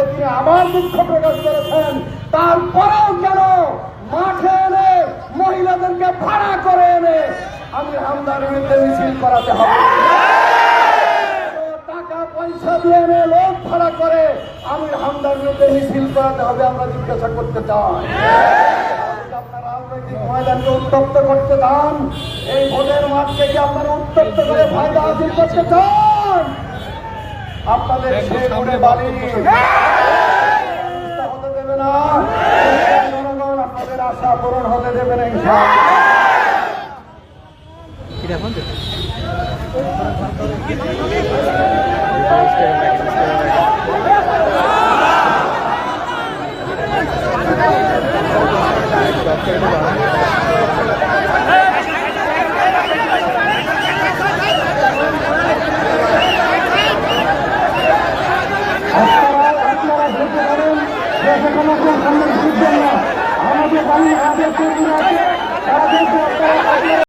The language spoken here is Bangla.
তিনি আবার দুঃখ প্রকাশ করেছেন। তারপরেও কেন মাঠে এনে মহিলাদেরকে ভাড়া করে এনে আমির হামদার বিরুদ্ধে মিছিল করাতে হবে? টাকা পয়সা দিয়ে এনে লোক ভাড়া করে আমির হামদার বিরুদ্ধে মিছিল করাতে হবে? আমরা জিজ্ঞাসা করতে চাই। আপনারা রাজনৈতিক ময়দানকে উত্তপ্ত করতে চান? এই ভোটের মাঠকে কি আপনারা উত্তপ্ত করে ফায়দা হাসিল করতে চান? আপনাদের সেই গুণে বালি হতে দেবে না, জনগণ আপনাদের আশা পূরণ হতে দেবে না। আপনারা বুঝতে পারেন যে কোনো